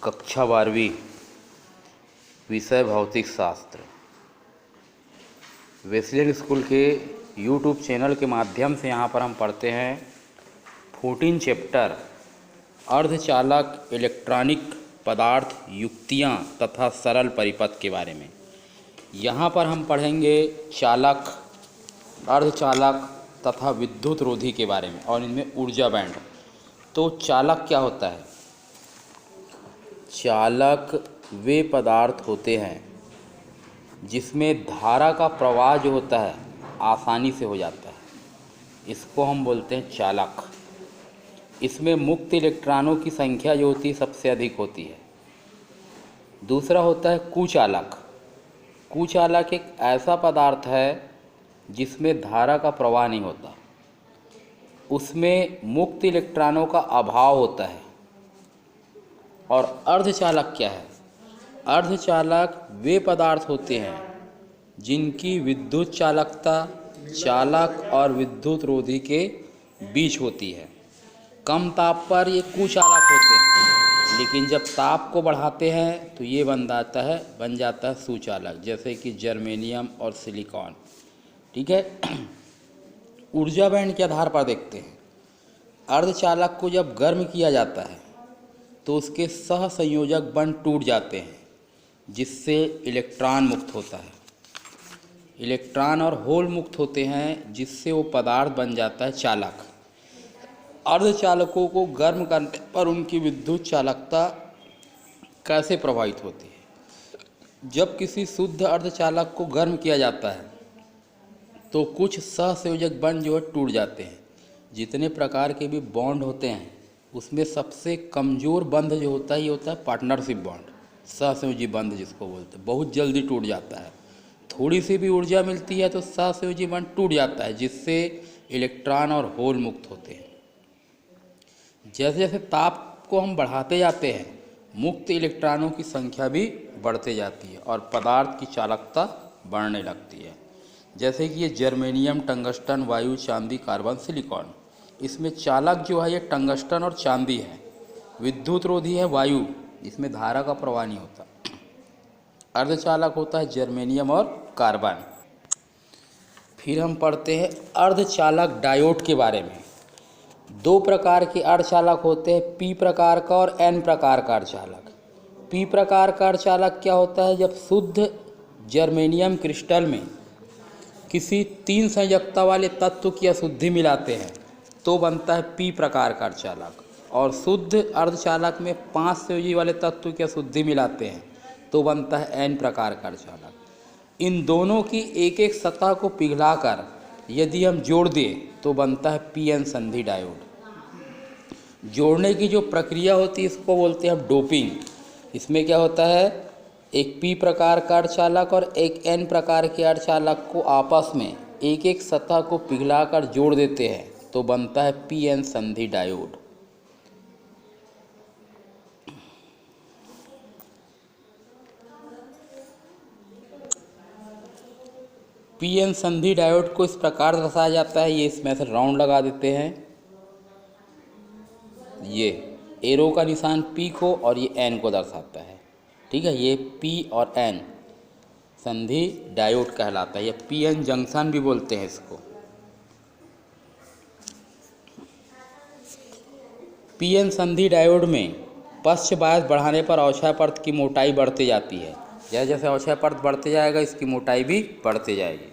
कक्षा 12वीं विषय भौतिक शास्त्र वेस्लियन स्कूल के यूट्यूब चैनल के माध्यम से यहाँ पर हम पढ़ते हैं 14 चैप्टर अर्धचालक इलेक्ट्रॉनिक पदार्थ युक्तियाँ तथा सरल परिपथ के बारे में। यहाँ पर हम पढ़ेंगे चालक, अर्धचालक तथा विद्युत रोधी के बारे में और इनमें ऊर्जा बैंड। तो चालक क्या होता है? चालक वे पदार्थ होते हैं जिसमें धारा का प्रवाह जो होता है आसानी से हो जाता है, इसको हम बोलते हैं चालक। इसमें मुक्त इलेक्ट्रॉनों की संख्या जो होती है सबसे अधिक होती है। दूसरा होता है कुचालक। कुचालक एक ऐसा पदार्थ है जिसमें धारा का प्रवाह नहीं होता, उसमें मुक्त इलेक्ट्रॉनों का अभाव होता है। और अर्धचालक क्या है? अर्धचालक वे पदार्थ होते हैं जिनकी विद्युत चालकता चालक और विद्युत रोधी के बीच होती है। कम ताप पर ये कुचालक होते हैं, लेकिन जब ताप को बढ़ाते हैं तो ये बन जाता है सुचालक, जैसे कि जर्मेनियम और सिलिकॉन। ठीक है। ऊर्जा बैंड के आधार पर देखते हैं। अर्धचालक को जब गर्म किया जाता है तो उसके सहसंयोजक बंध टूट जाते हैं, जिससे इलेक्ट्रॉन मुक्त होता है। इलेक्ट्रॉन और होल मुक्त होते हैं, जिससे वो पदार्थ बन जाता है चालक। अर्धचालकों को गर्म करने पर उनकी विद्युत चालकता कैसे प्रभावित होती है? जब किसी शुद्ध अर्धचालक को गर्म किया जाता है तो कुछ सहसंयोजक बंध जो है टूट जाते हैं। जितने प्रकार के भी बॉन्ड होते हैं उसमें सबसे कमज़ोर बंध जो होता है ये होता है पार्टनरशिप बॉन्ड, सहसंयोजी बंध जिसको बोलते हैं। बहुत जल्दी टूट जाता है, थोड़ी सी भी ऊर्जा मिलती है तो सहसंयोजी बंध टूट जाता है, जिससे इलेक्ट्रॉन और होल मुक्त होते हैं। जैसे जैसे ताप को हम बढ़ाते जाते हैं मुक्त इलेक्ट्रॉनों की संख्या भी बढ़ते जाती है और पदार्थ की चालकता बढ़ने लगती है। जैसे कि ये जर्मेनियम, टंगस्टन, वायु, चांदी, कार्बन, सिलिकॉन। इसमें चालक जो है ये टंगस्टन और चांदी है। विद्युत रोधी है वायु, जिसमें धारा का प्रवाह नहीं होता। अर्धचालक होता है जर्मेनियम और कार्बन। फिर हम पढ़ते हैं अर्धचालक डायोड के बारे में। दो प्रकार के अर्धचालक होते हैं, पी प्रकार का और एन प्रकार का अर्धचालक। पी प्रकार का अर्धचालक क्या होता है? जब शुद्ध जर्मेनियम क्रिस्टल में किसी 3 संयोजकता वाले तत्व की अशुद्धि मिलाते हैं तो बनता है पी प्रकार का अर्धचालक। और शुद्ध अर्धचालक में 5 संयोजी वाले तत्व की अशुद्धि मिलाते हैं तो बनता है एन प्रकार का अर्धचालक। इन दोनों की एक एक सतह को पिघलाकर यदि हम जोड़ दें तो बनता है पी एन संधि डायोड। जोड़ने की जो प्रक्रिया होती है इसको बोलते हैं हम डोपिंग। इसमें क्या होता है, एक पी प्रकार का अर्धचालक और एक एन प्रकार के अर्धचालक को आपस में एक एक सतह को पिघलाकर जोड़ देते हैं तो बनता है पी एन संधि डायोड। पी एन संधि डायोड को इस प्रकार दर्शाया जाता है, ये इसमें से राउंड लगा देते हैं, ये एरो का निशान पी को और ये एन को दर्शाता है। ठीक है, ये पी और एन संधि डायोड कहलाता है, ये पी एन जंक्शन भी बोलते हैं इसको। पी एन संधि डायोड में पक्ष बायस बढ़ाने पर अवक्षय परत की मोटाई बढ़ती जाती है। जैसे जैसे अवक्षय परत बढ़ते जाएगा इसकी मोटाई भी बढ़ती जाएगी।